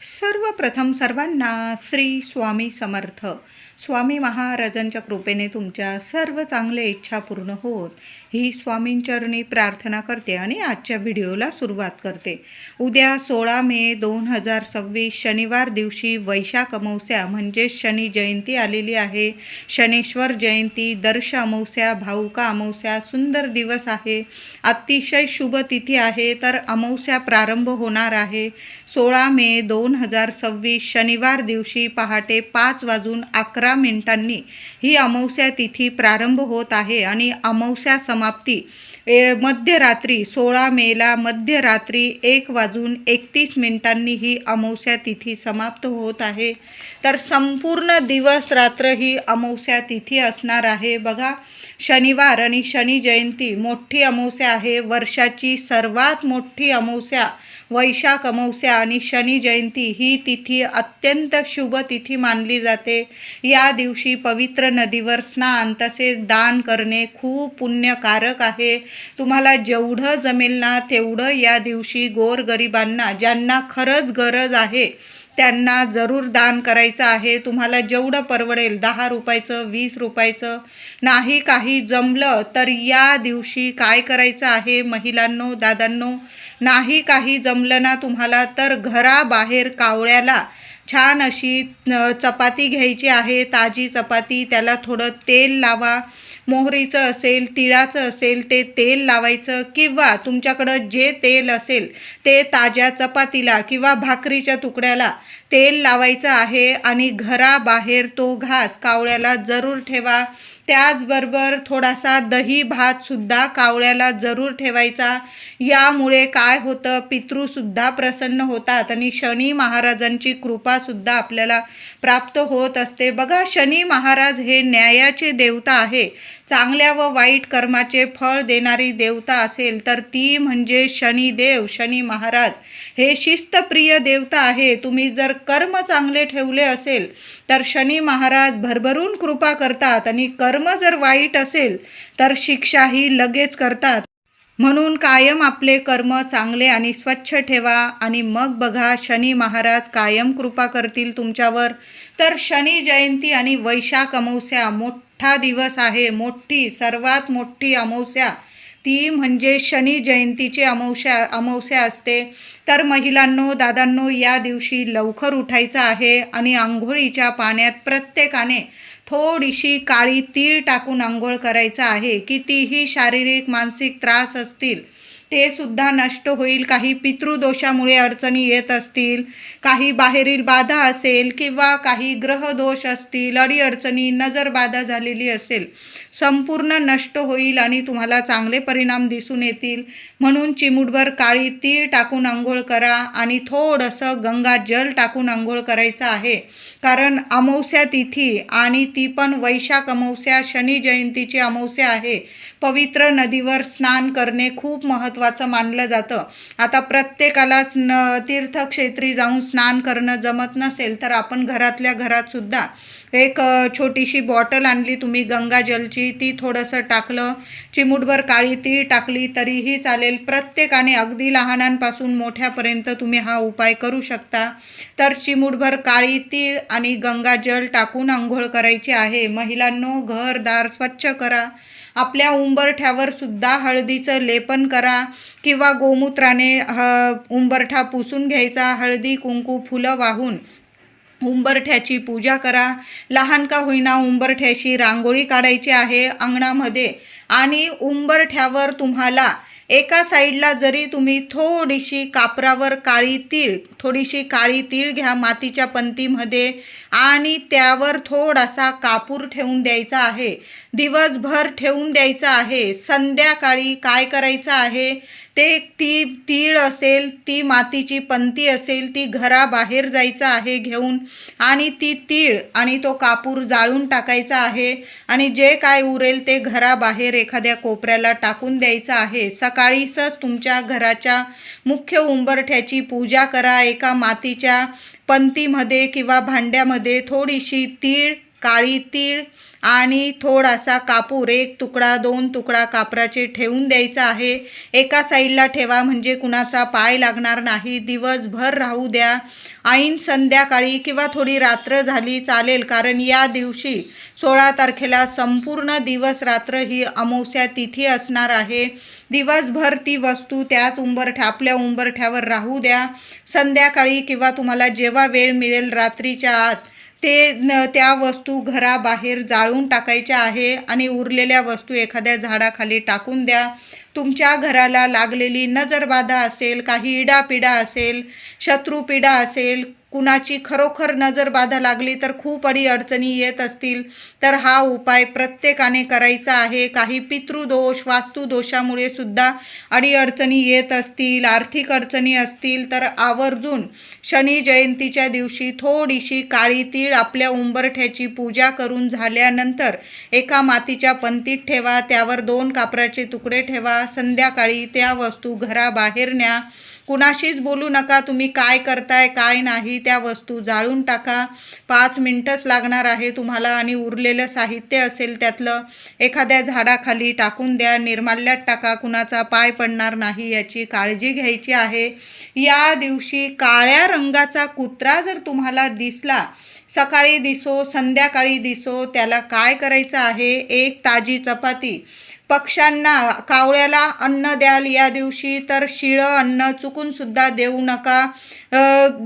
सर्वप्रथम सर्वांना श्री स्वामी समर्थ. स्वामी महाराजांच्या कृपेने तुमच्या सर्व चांगल्या इच्छा पूर्ण होत ही स्वामींचरणी प्रार्थना करते आणि आजच्या व्हिडिओला सुरुवात करते. उद्या 16 मे 2026 शनिवार दिवशी वैशाख अमावस्या म्हणजे शनी जयंती आलेली आहे. शनेश्वर जयंती, दर्श अमावस्या, भाऊका अमावस्या, सुंदर दिवस आहे. अतिशय शुभ तिथी आहे. तर अमावस्या प्रारंभ होणार आहे 16 मे 2026 शनिवार दिवशी पहाटे 5:11 ही अमावस्या तिथी प्रारंभ होत आहे आणि अमावस्या समाप्ती मध्यरात्री 16 मेला मध्यरात्री 1:31 ही अमावस्या तिथी समाप्त होत आहे. तर संपूर्ण दिवस रात्र ही अमावस्या तिथी असणार आहे. बघा, शनिवार आणि शनी जयंती मोठी अमावस्या आहे. वर्षाची सर्वात मोठी अमावस्या वैशाख अमावस्या आणि शनी जयंती ही तिथी अत्यंत शुभ तिथी मानली जाते. या दिवशी पवित्र नदीवर स्नान तसेच दान करणे खूप पुण्यकारक आहे. तुम्हाला जेवढं जमेल ना तेवढं या दिवशी गोरगरिबांना, ज्यांना खरंच गरज आहे त्यांना जरूर दान करायचं आहे. तुम्हाला जेवढं परवडेल, 10 रुपयाचं, 20 रुपयाचं, नाही काही जमलं तर या दिवशी काय करायचं आहे महिलांनो, दादांनो, नाही काही जमलं ना तुम्हाला तर घराबाहेर कावळ्याला छान अशी चपाती घ्यायची आहे, ताजी चपाती. त्याला थोडं तेल लावा. मोहरीचं असेल, तिळाचं असेल ते तेल लावायचं, किंवा तुमच्याकडं जे तेल असेल ते ताज्या चपातीला किंवा भाकरीच्या तुकड्याला तेल लावायचं आहे आणि घराबाहेर तो घास कावळ्याला जरूर ठेवा. त्याचबरोबर थोडासा दही भातसुद्धा कावळ्याला जरूर ठेवायचा. यामुळे काय होतं, पितृसुद्धा प्रसन्न होतात आणि शनी महाराजांची कृपासुद्धा आपल्याला प्राप्त होत असते. बघा, शनी महाराज हे न्यायाचे देवता आहे. चांगल्या व वाईट कर्माचे फळ देणारी देवता असेल तर ती म्हणजे शनिदेव. शनी महाराज हे शिस्तप्रिय देवता आहे. तुम्ही जर कर्म चांगले ठेवले असेल तर शनी महाराज भरभरून कृपा करतात आणि कर्म जर वाईट असेल तर शिक्षाही लगेच करतात. म्हणून कायम आपले कर्म चांगले आणि स्वच्छ ठेवा आणि मग बघा शनी महाराज कायम कृपा करतील तुमच्यावर. तर शनी जयंती आणि वैशाख अमावस्या मोठा दिवस आहे. सर्वात मोठी अमावस्या ती म्हणजे शनी जयंतीची अमावस्या असते. तर महिलांनो, दादांनो, या दिवशी लवकर उठायचं आहे आणि आंघोळीच्या पाण्यात प्रत्येकाने थोडीशी काळी तीळ टाकून आंघोळ करायचं आहे. कितीही शारीरिक मानसिक त्रास असतील ते सुद्धा नष्ट होईल. काही पितृदोषामुळे अडचणी येत असतील, काही बाहेरील बाधा असेल किंवा काही ग्रहदोष असतील, अडीअडचणी, नजरबाधा झालेली असेल, संपूर्ण नष्ट होईल आणि तुम्हाला चांगले परिणाम दिसून येतील. म्हणून चिमूटभर काळी तीळ टाकून आंघोळ करा आणि थोडंसं गंगाजल टाकून आंघोळ करायचं आहे. कारण अमावस्या तिथी आणि ती पण वैशाख अमावस्या, शनी जयंतीची अमावस्या आहे. पवित्र नदीवर स्नान करणे खूप महत्त्वाचं मानलं जातं. आता प्रत्येकालाच तीर्थक्षेत्री जाऊन स्नान करणं जमत नसेल तर आपण घरातल्या घरात सुद्धा एक छोटीशी बॉटल आणली तुम्ही गंगाजलची, ती थोडंसं टाकलं, चिमूटभर काळी तीळ टाकली तरीही चालेल. प्रत्येकाने अगदी लहानांपासून मोठ्यापर्यंत तुम्ही हा उपाय करू शकता. तर चिमूटभर काळी तीळ आणि गंगाजल टाकून आंघोळ करायची आहे. महिलांनो, घरदार स्वच्छ करा. आपल्या उंबरठ्यावर सुद्धा हळदीचं लेपन करा किंवा गोमूत्राने उंबरठा पुसून घ्यायचा. हळदी, कुंकू, फुलं वाहून उंबरठ्याची पूजा करा. लहान का होईना उंबरठ्याशी रांगोळी काढायची आहे अंगणामध्ये आणि उंबरठ्यावर तुम्हाला एका साईडला जरी तुम्ही थोडीशी कापरावर थोडीशी काळी तीळ घ्या मातीच्या पंतीमध्ये आणि त्यावर थोडासा कापूर ठेवून द्यायचा आहे. दिवसभर ठेवून द्यायचा आहे. संध्याकाळी काय करायचं आहे, ती तीळ असेल, ती मातीची पंती असेल, ती घराबाहेर जायचं आहे घेऊन आणि ती तीळ आणि तो कापूर जाळून टाकायचा आहे आणि जे काय उरेल ते घराबाहेर एखाद्या कोपऱ्याला टाकून द्यायचं आहे. सकाळीच तुमच्या घराच्या मुख्य उंबरठ्याची पूजा करा. एका मातीच्या पंतीमध्ये किंवा भांड्यामध्ये थोडीशी तीळ काळी तीळ आणि थोडासा कापूर, 1 तुकडा 2 तुकडा कापराचे ठेवून द्यायचा आहे. एका साईडला ठेवा म्हणजे कुणाचा पाय लागणार नाही. दिवसभर राहू द्या. ऐन संध्याकाळी किंवा थोडी रात्र झाली चालेल, कारण या दिवशी 16 तारखेला संपूर्ण दिवस रात्र ही अमावस्या तिथी असणार आहे. दिवसभर ती वस्तू त्याच आपल्या उंबरठ्यावर राहू द्या. संध्याकाळी किंवा तुम्हाला जेव्हा वेळ मिळेल रात्रीच्या आत त्या वस्तू घराबाहेर जाळून टाकायच्या आहे आणि उरलेल्या वस्तू एखाद्या झाडाखाली टाकून द्या. तुमच्या घराला लागलेली नजरबाधा असेल, काही इडापिडा असेल, शत्रुपीडा असेल, कुणाची खरोखर नजरबाधा लागली तर खूप अडचणी येत असतील तर हा उपाय प्रत्येकाने करायचा आहे. काही पितृदोष, वास्तुदोषामुळे सुद्धा अडचणी येत असतील, आर्थिक अडचणी असतील तर आवर्जून शनी जयंतीच्या दिवशी थोडीशी काळी तीळ आपल्या उंबरठ्याची पूजा करून झाल्यानंतर एका मातीच्या पंतीत ठेवा. त्यावर 2 कापराचे तुकडे ठेवा. संध्याकाळी त्या वस्तू घराबाहेर न्या. कुणाशीच बोलू नका तुम्ही काय करताय काय नाही. त्या वस्तू जाळून टाका. 5 मिनिटच लागणार आहे तुम्हाला आणि उरलेलं साहित्य असेल त्यातलं एखाद्या झाडाखाली टाकून द्या. निर्माल्यात टाका. कुणाचा पाय पडणार नाही याची काळजी घ्यायची आहे. या दिवशी काळ्या रंगाचा कुत्रा जर तुम्हाला दिसला, सकाळी दिसो संध्याकाळी दिसो, त्याला काय करायचं आहे, 1 ताजी चपाती पक्ष्यांना, कावळ्याला अन्न द्याल या दिवशी तर शिळं अन्न चुकून सुद्धा देऊ नका.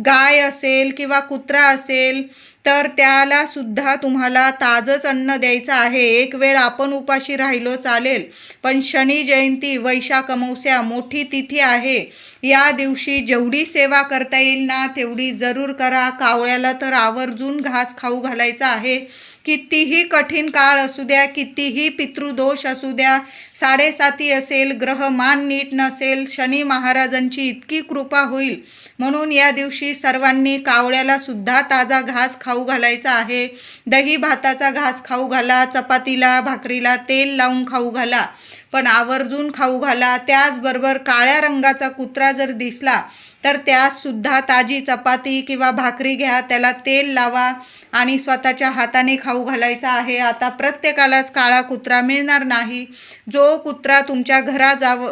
गाय असेल किंवा कुत्रा असेल तर त्याला सुद्धा तुम्हाला ताजंच अन्न द्यायचं आहे. एक वेळ आपण उपाशी राहिलो चालेल, पण शनी जयंती, वैशाख अमावस्या मोठी तिथी आहे. या दिवशी जेवढी सेवा करता येईल ना तेवढी जरूर करा. कावळ्याला तर आवर्जून घास खाऊ घालायचा आहे. कितीही कठीण काळ असू द्या, कितीही पितृदोष असू द्या, 7.5 असेल, ग्रहमान नीट नसेल, शनी महाराजांची इतकी कृपा होईल म्हणून या दिवशी सर्वांनी कावळ्याला सुद्धा ताजा घास खाऊ घालायचा आहे. दही भाताचा घास खाऊ घाला, चपातीला भाकरीला तेल लावून खाऊ घाला, पण आवर्जून खाऊ घाला. त्याचबरोबर काळ्या रंगाचा कुत्रा जर दिसला तर त्यास सुद्धा ताजी चपाती किंवा भाकरी घ्या, त्याला तेल लावा आणि स्वतःच्या हाताने खाऊ घालायचा आहे. आता प्रत्येकालाच काळा कुत्रा मिळणार नाही. जो कुत्रा तुमच्या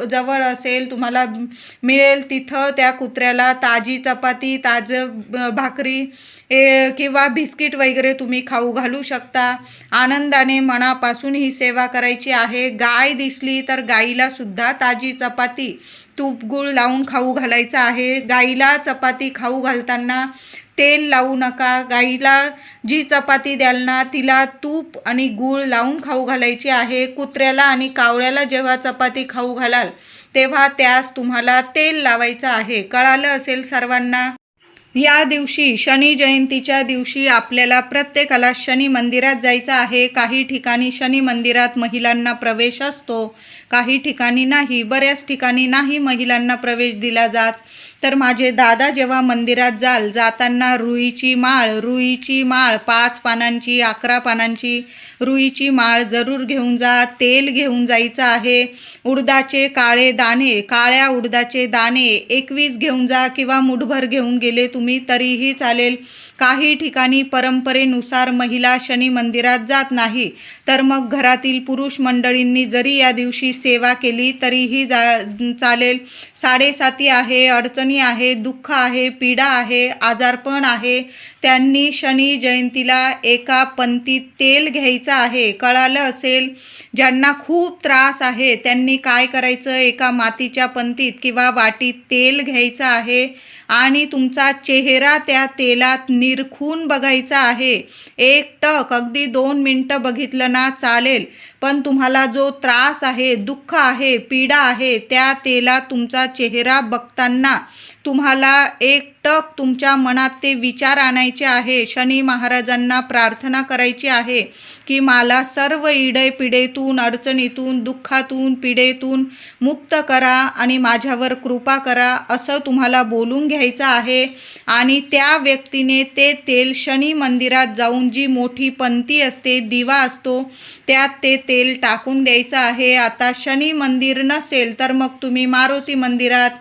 जवळ असेल, तुम्हाला मिळेल तिथं त्या कुत्र्याला ताजी चपाती, ताजं भाकरी किंवा बिस्किट वगैरे तुम्ही खाऊ घालू शकता. आनंदाने मनापासून ही सेवा करायची आहे. गाय दिसली तर गाईला सुद्धा ताजी चपाती, तूप गूळ लावून खाऊ घालायचं आहे. गाईला चपाती खाऊ घालताना तेल लावू नका. गाईला जी चपाती द्याल ना तिला तूप आणि गूळ लावून खाऊ घालायची आहे. कुत्र्याला आणि कावळ्याला जेव्हा चपाती खाऊ घालाल तेव्हा त्यास तुम्हाला तेल लावायचं आहे. कळालं असेल सर्वांना. या दिवशी शनी जयंतीच्या दिवशी आपल्याला प्रत्येकाला शनी मंदिरात जायचं आहे. काही ठिकाणी शनी मंदिरात महिलांना प्रवेश असतो, काही ठिकाणी नाही. बऱ्याच ठिकाणी नाही महिलांना प्रवेश दिला जात. तर माझे दादा जेव्हा मंदिरात जाताना रुईची माळ 5 पानांची 11 पानांची रुईची माळ जरूर घेऊन जा. तेल घेऊन जायचं आहे. उडदाचे काळ्या उडदाचे दाणे 21 घेऊन जा किंवा मुठभर घेऊन गेले तुम्ही तरीही चालेल. काही ठिकाणी परंपरेनुसार महिला शनी मंदिरात जात नाही, तर मग घरातील पुरुष मंडळींनी जरी या दिवशी सेवा केली तरीही चालेल. 7.5 आहे, अडचणी आहे, दुःख आहे, पीडा आहे, आजारपण आहे, त्यांनी शनी जयंतीला एका पंतीत तेल घ्यायचं आहे. कळालं असेल. ज्यांना खूप त्रास आहे त्यांनी काय करायचं, एका मातीच्या पंतीत किंवा वाटीत तेल घ्यायचं आहे आणि तुमचा चेहरा त्या तेलात निरखून बघायचा आहे. 1 टक, अगदी 2 मिनटं बघितलं ना चालेल, पण तुम्हाला जो त्रास आहे, दुःख आहे, पीडा आहे, त्या तेलात तुमचा चेहरा बघताना तुम्हाला 1 टक तुमच्या मनात ते विचार आणायचे आहे. शनी महाराजांना प्रार्थना करायची आहे की मला सर्व पिडेतून, अडचणीतून, दुःखातून, पीडेतून मुक्त करा आणि माझ्यावर कृपा करा, असं तुम्हाला बोलून घ्यायचं आहे. आणि त्या व्यक्तीने ते तेल शनी मंदिरात जाऊन जी मोठी पंती असते, दिवा असतो, त्यात ते तेल टाकून द्यायचं आहे. आता शनी मंदिर नसेल तर मग तुम्ही मारुती मंदिरात,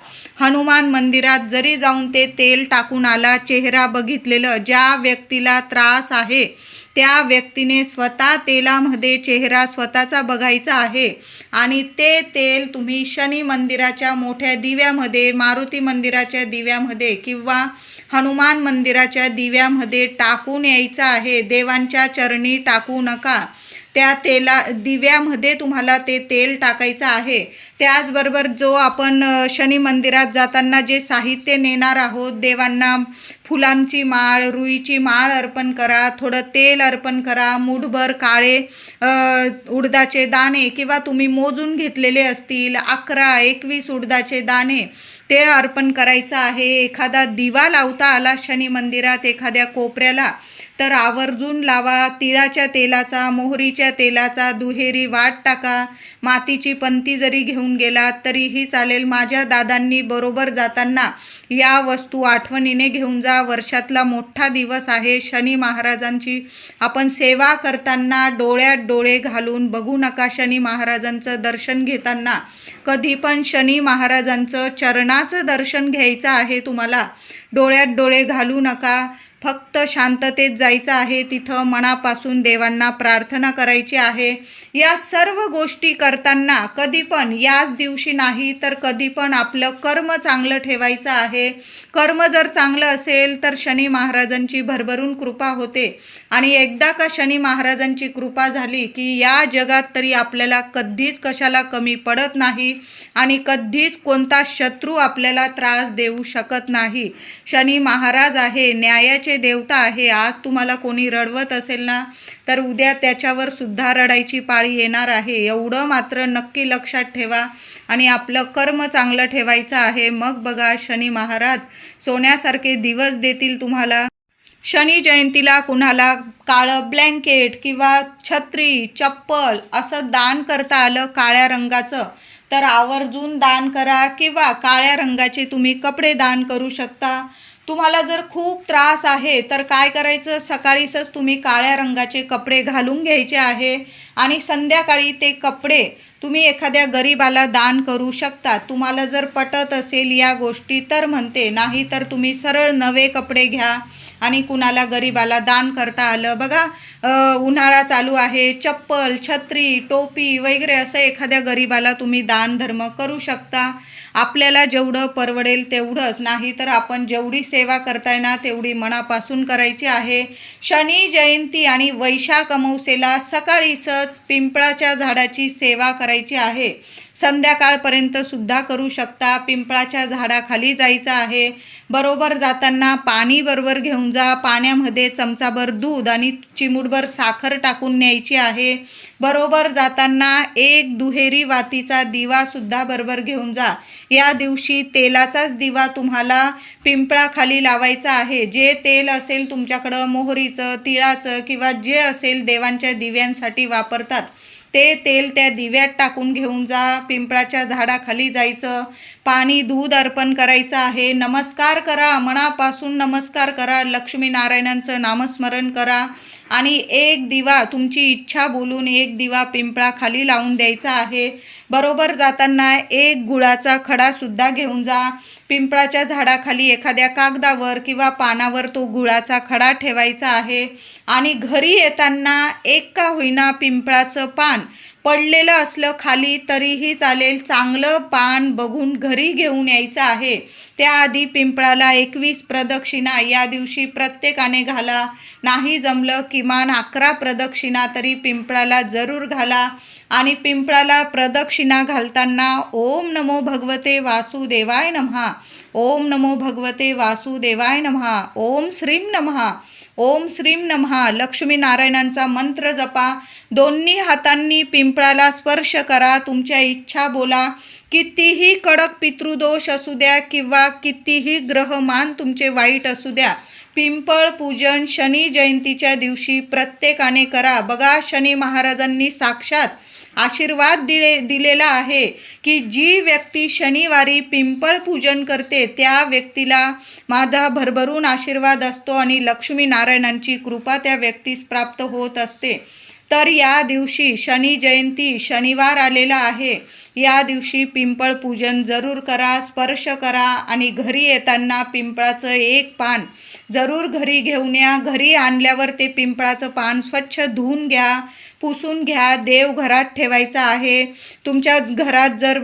हनुमान मंदिरात जरी जाऊन ते तेल टाकून आला, चेहरा बघितलेलं, ज्या व्यक्तीला त्रास आहे त्या व्यक्तीने स्वतः तेलामध्ये चेहरा स्वतःचा बघायचा आहे आणि ते तेल तुम्ही शनी मंदिराच्या मोठ्या दिव्यामध्ये, मारुती मंदिराच्या दिव्यामध्ये किंवा हनुमान मंदिराच्या दिव्यामध्ये टाकून यायचं आहे. देवांच्या चरणी टाकू नका. त्या दिव्यामध्ये तुम्हाला ते तेल टाकायचं आहे. त्याचबरोबर जो आपण शनी मंदिरात जाताना जे साहित्य नेणार आहोत, देवांना फुलांची माळ, रुईची माळ अर्पण करा, थोडं तेल अर्पण करा, मूठभर काळे उडदाचे दाणे किंवा तुम्ही मोजून घेतलेले असतील 11-21 उडदाचे दाणे ते अर्पण करायचं आहे. एखादा दिवा लावता आला शनी मंदिरात एखाद्या कोपऱ्याला तर आवर्जून लावा. तिळाच्या तेलाचा, मोहरीच्या तेलाचा दुहेरी वाट टाका. मातीची पंती जरी घेऊन गेलात तरीही चालेल. माझ्या दादांनी बरोबर जाताना या वस्तू आठवणीने घेऊन जा. वर्षातला मोठा दिवस आहे शनी महाराजांची. आपण सेवा करताना डोळ्यात डोळे घालून बघू नका. शनी महाराजांचं दर्शन घेताना कधी पण शनी महाराजांचं चरणाचं दर्शन घ्यायचं आहे तुम्हाला. डोळ्यात डोळे घालू नका. फक्त शांततेत जायचं आहे. तिथं मनापासून देवांना प्रार्थना करायची आहे. या सर्व गोष्टी करताना कधी पण याच दिवशी नाही तर कधी पण आपलं कर्म चांगलं ठेवायचं आहे. कर्म जर चांगलं असेल तर शनी महाराजांची भरभरून कृपा होते आणि एकदा का शनी महाराजांची कृपा झाली की या जगात तरी आपल्याला कधीच कशाला कमी पडत नाही आणि कधीच कोणता शत्रू आपल्याला त्रास देऊ शकत नाही. शनी महाराज आहे, न्यायाचे देवता आहे. आज तुम्हाला कोणी रडवत असेल ना तर उद्या त्याच्यावर सुद्धा रडायची पाळी येणार आहे. एवढं मात्र नक्की लक्षात ठेवा आणि आपलं कर्म चांगलं ठेवायचं आहे. मग बघा शनी महाराज सोन्यासारखे दिवस देतील तुम्हाला. शनी जयंतीला कुणाला काळं ब्लँकेट किंवा छत्री, चप्पल असं दान करता आलं काळ्या रंगाचं तर आवर्जून दान करा किंवा काळ्या रंगाचे तुम्ही कपडे दान करू शकता. तुम्हाला जर खूप त्रास आहे तर काय करायचं, सकाळीच तुम्ही काळ्या रंगाचे कपडे घालून घ्यायचे आहे आणि संध्याकाळी ते कपडे तुम्ही एखाद्या गरीबाला दान करू शकता. तुम्हाला जर पटत असेल या गोष्टी तर म्हणते, नाही तर तुम्ही सरळ नवे कपडे घ्या आणि कुणाला गरीबाला दान करता आलं. बघा उन्हाळा चालू आहे, चप्पल, छत्री, टोपी वगैरे असं एखाद्या गरीबाला तुम्ही दान धर्म करू शकता. आपल्याला जेवढं परवडेल तेवढंच, नाही तर आपण जेवढी सेवा करताय ना तेवढी मनापासून करायची आहे. शनी जयंती आणि वैशाख अमावस्येला सकाळीच पिंपळाच्या झाडाची सेवा करायची आहे. संध्याकाळपर्यंत सुद्धा करू शकता. पिंपळाच्या झाडाखाली जायचं आहे. बरोबर जाताना पाणी बरोबर घेऊन जा. पाण्यामध्ये चमचाभर दूध आणि चिमूटभर साखर टाकून न्यायची आहे. बरोबर जाताना एक दुहेरी वातीचा दिवा सुद्धा बरोबर घेऊन जा. या दिवशी तेलाचाच दिवा तुम्हाला पिंपळाखाली लावायचा आहे. जे तेल असेल तुमच्याकडं, मोहरीचं, तिळाचं किंवा जे असेल देवांच्या दिव्यांसाठी वापरतात ते तेल त्या दिव्यात टाकून घेऊन जा. पिंपळाच्या झाडाखाली जायचं. पाणी, दूध अर्पण करायचं आहे. नमस्कार करा, मनापासून नमस्कार करा. लक्ष्मीनारायणांचं नामस्मरण करा आणि एक दिवा, तुमची इच्छा बोलून एक दिवा पिंपळाखाली लावून द्यायचा आहे. बरोबर जाताना एक गुळाचा खडासुद्धा घेऊन जा. पिंपळाच्या झाडाखाली एखाद्या कागदावर किंवा पानावर तो गुळाचा खडा ठेवायचा आहे आणि घरी येताना एक का होईना पिंपळाचं पान पडलेलं असलं खाली तरीही चालेल, चांगलं पान बघून घरी घेऊन यायचं आहे. त्याआधी पिंपळाला 21 प्रदक्षिणा या दिवशी प्रत्येकाने घाला. नाही जमलं किमान 11 प्रदक्षिणा तरी पिंपळाला जरूर घाला आणि पिंपळाला प्रदक्षिणा घालताना ओम नमो भगवते वासुदेवाय नमः, ओम नमो भगवते वासुदेवाय नमः, ओम श्रीं नमः, ओम श्रीं नमः लक्ष्मीनारायणांचा मंत्र जपा. दोन्ही हातांनी पिंपळाला स्पर्श करा. तुमच्या इच्छा बोला. कितीही कडक पितृदोष असू द्या किंवा कितीही ग्रहमान तुमचे वाईट असू द्या, पिंपळ पूजन शनी जयंतीच्या दिवशी प्रत्येकाने करा. बघा शनी महाराजांनी साक्षात आशीर्वाद दिलेला आहे की जी व्यक्ती शनिवारी पिंपळ पूजन करते त्या व्यक्तीला माझा भरभरून आशीर्वाद असतो आणि लक्ष्मीनारायणांची कृपा त्या व्यक्तीस प्राप्त होत असते. तर या दिवशी शनी जयंती, शनिवार आलेला आहे. या दिवशी पिंपळ पूजन जरूर करा, स्पर्श करा आणि घरी येताना पिंपळाचं एक पान जरूर घरी घेऊन या. घरी आणल्यावर ते पिंपळाचं पान स्वच्छ धुवून घ्या, पुसून घ्या. देव घरात ठेवायचा आहे. तुमच्या घरात जर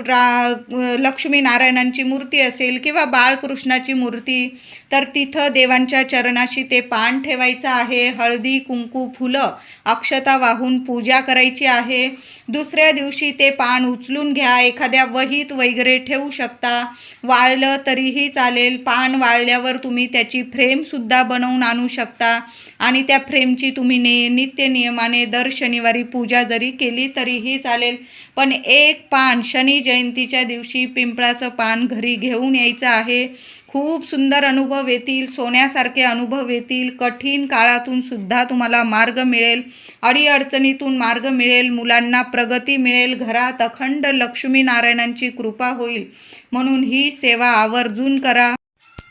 लक्ष्मी नारायणांची मूर्ती असेल किंवा बाळकृष्णाची मूर्ती, तर तिथं देवांच्या चरणाशी ते पान ठेवायचं आहे. हळदी, कुंकू, फुलं, अक्षता वाहून पूजा करायची आहे. दुसऱ्या दिवशी ते पान उचलून घ्या, एखाद्या वहीत वगैरे ठेवू शकता. वाळलं तरीही चालेल. पान वाळल्यावर तुम्ही त्याची फ्रेमसुद्धा बनवून आणू शकता आणि त्या फ्रेमची तुम्ही नित्य नियमाने दर शनिवारी पूजा जरी केली तरीही चालेल. पण एक पान शनी जयंतीच्या दिवशी पिंपळाचं पान घरी घेऊन यायचं आहे. खूप सुंदर अनुभव येतील, सोन्यासारखे अनुभव येतील. कठीण काळातून सुद्धा तुम्हाला मार्ग मिळेल, अडीअडचणीतून मार्ग मिळेल, मुलांना प्रगती मिळेल, घरात अखंड लक्ष्मी नारायणांची कृपा होईल. म्हणून ही सेवा आवर्जून करा.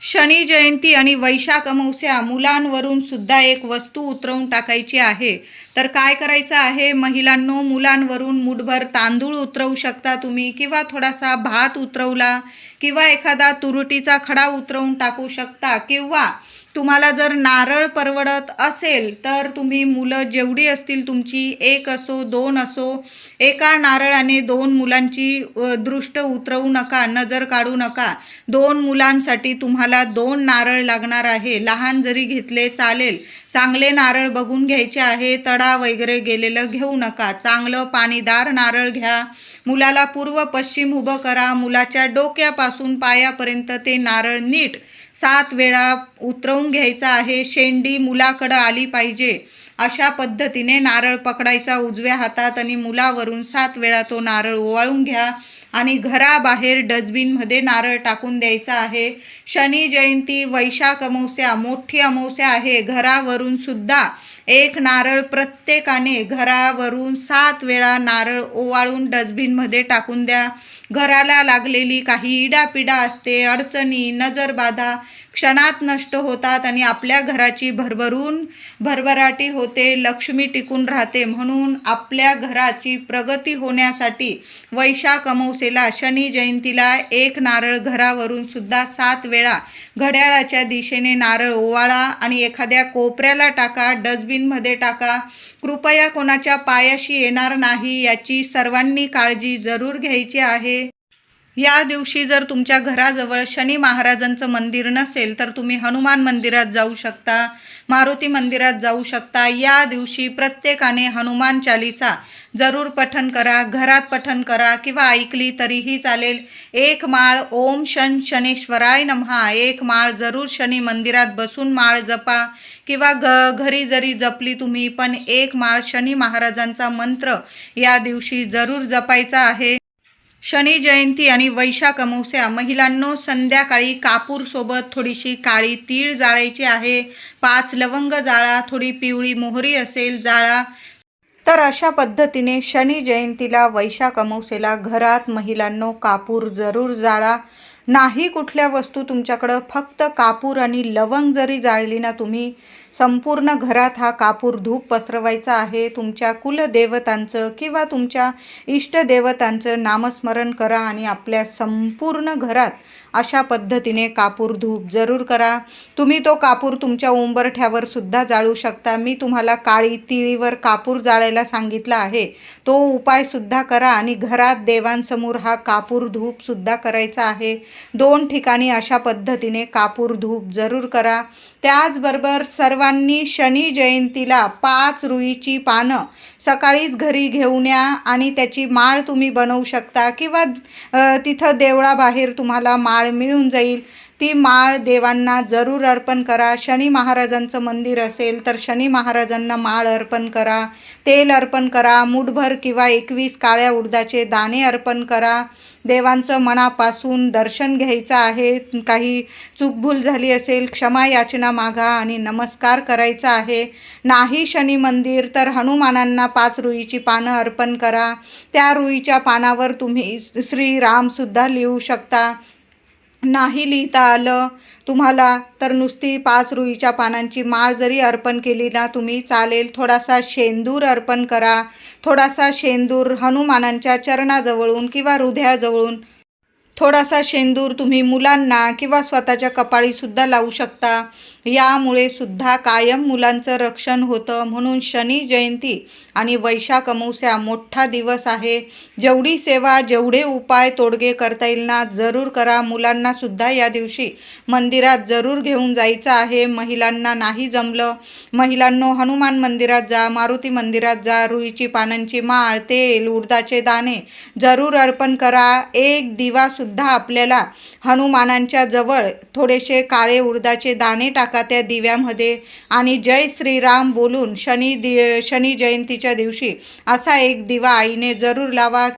शनी जयंती आणि वैशाख अमावस्या, मुलांवरून सुद्धा एक वस्तू उतरवून टाकायची आहे. तर काय करायचं आहे महिलांनो, मुलांवरून मुठभर तांदूळ उतरवू शकता तुम्ही, किंवा थोडासा भात उतरवला, किंवा एखादा तुरटीचा खडा उतरवून टाकू शकता. किंवा तुम्हाला जर नारळ परवडत असेल तर तुम्ही मुलं जेवढी असतील तुमची, एक असो दोन असो, एका नारळाने दोन मुलांची दृष्ट उतरवू नका, नजर काढू नका. दोन मुलांसाठी तुम्हाला 2 नारळ लागणार आहे. लहान जरी घेतले चालेल. चांगले नारळ बघून घ्यायचे आहे. तडा वगैरे गेलेलं घेऊ नका. चांगलं पाणीदार नारळ घ्या. मुलाला पूर्व पश्चिम उभं करा. मुलाच्या डोक्यापासून पायापर्यंत ते नारळ नीट 7 वेळा उतरवून घ्यायचा आहे. शेंडी मुलाकडं आली पाहिजे अशा पद्धतीने नारळ पकडायचा उजव्या हातात आणि मुलावरून 7 वेळा तो नारळ ओवाळून घ्या आणि घराबाहेर डस्टबिनमध्ये नारळ टाकून द्यायचा आहे. शनी जयंती, वैशाख अमावस्या, मोठी अमावस्या आहे. घरावरून सुद्धा एक नारळ प्रत्येकाने घरावरून 7 वेळा नारळ ओवाळून डस्टबिनमध्ये टाकून द्या. घराला लागलेली काही इडापिडा असते, अडचणी, नजरबाधा क्षणात नष्ट होतात आणि आपल्या घराची भरभराटी होते, लक्ष्मी टिकून राहते. म्हणून आपल्या घराची प्रगती होण्यासाठी वैशाख अमावस्येला, शनी जयंतीला एक नारळ घरावरून सुद्धा 7 वेळा घड्याळाच्या दिशेने नारळ ओवाळा आणि एखाद्या कोपऱ्याला टाका, डस्टबिनमध्ये टाका. कृपया कोणाच्या पायाशी येणार नाही याची सर्वांनी काळजी जरूर घ्यायची आहे. या दिवशी जर तुमच्या घराजवळ शनी महाराजांचं मंदिर नसेल तर तुम्ही हनुमान मंदिरात जाऊ शकता, मारुती मंदिरात जाऊ शकता. या दिवशी प्रत्येकाने हनुमान चालीसा जरूर पठण करा. घरात पठण करा किंवा ऐकली तरीही चालेल. एक माळ ओम शनेश्वराय नमः, एक माळ जरूर शनी मंदिरात बसून माळ जपा किंवा घरी जरी जपली तुम्ही, पण एक माळ शनी महाराजांचा मंत्र या दिवशी जरूर जपायचा आहे. शनी जयंती आणि वैशाख अमावस्या, महिलांनो संध्याकाळी कापूर सोबत थोडीशी काळी तीळ जाळायची आहे. 5 लवंग जाळा, थोडी पिवळी मोहरी असेल जाळा. तर अशा पद्धतीने शनी जयंतीला, वैशाख अमावस्येला घरात महिलांनो कापूर जरूर जाळा. नाही कुठल्या वस्तू तुमच्याकडं, फक्त कापूर आणि लवंग जरी जाळली ना तुम्ही, संपूर्ण घरात हा कापूर धूप पसरवायचा आहे. तुमच्या कुलदेवतांचं किंवा तुमच्या इष्टदेवतांचं नामस्मरण करा आणि आपल्या संपूर्ण घरात अशा पद्धतीने कापूर धूप जरूर करा. तुम्ही तो कापूर तुमच्या उंबरठ्यावर सुद्धा जाळू शकता. मी तुम्हाला काळी तिळीवर कापूर जाळायला सांगितला आहे, तो उपाय सुद्धा करा आणि घरात देवांसमोर हा कापूर धूप सुद्धा करायचा आहे. 2 ठिकाणी अशा पद्धतीने कापूर धूप जरूर करा. त्याचबरोबर सर्वांनी शनी जयंतीला 5 रुईची पानं सकाळीच घरी घेऊन या आणि त्याची माळ तुम्ही बनवू शकता किंवा तिथं देवळाबाहेर तुम्हाला माळ मिळून जाईल. ती माळ देवांना जरूर अर्पण करा. शनी महाराजांचं मंदिर असेल तर शनी महाराजांना माळ अर्पण करा, तेल अर्पण करा, मुठभर किंवा 21 काळ्या उडदाचे दाणे अर्पण करा. देवांचं मनापासून दर्शन घ्यायचं आहे. काही चूकभूल झाली असेल क्षमा याचना मागा आणि नमस्कार करायचा आहे. नाही शनी मंदिर तर हनुमानांना 5 रुईची पानं अर्पण करा. त्या रुईच्या पानावर तुम्ही श्रीरामसुद्धा लिहू शकता. नाही लिहिता आलं तुम्हाला तर नुसती 5 रुईच्या पानांची माळ जरी अर्पण केली ना तुम्ही चालेल. थोडासा शेंदूर अर्पण करा. थोडासा शेंदूर हनुमानांच्या चरणाजवळून किंवा हृदयाजवळून थोडासा शेंदूर तुम्ही मुलांना किंवा स्वतःच्या कपाळीसुद्धा लावू शकता. यामुळे सुद्धा कायम मुलांचं रक्षण होतं. म्हणून शनी जयंती आणि वैशाख अमावस्या मोठा दिवस आहे. जेवढी सेवा जेवढे उपाय तोडगे करता येईल ना जरूर करा. मुलांनासुद्धा या दिवशी मंदिरात जरूर घेऊन जायचं आहे. महिलांना नाही जमलं, महिलांनो हनुमान मंदिरात जा, मारुती मंदिरात जा, रुईची पानांची माळ, तेल, उडदाचे दाणे जरूर अर्पण करा. एक दिवासुद्धा आपल्याला हनुमानांच्या जवळ थोडेसे काळे उडदाचे दाणे टाका त्या दिव्यामध्ये आणि जय श्रीराम बोलून शनी जयंतीच्या दिवशी असा एक दिवा आईने जरूर लावा.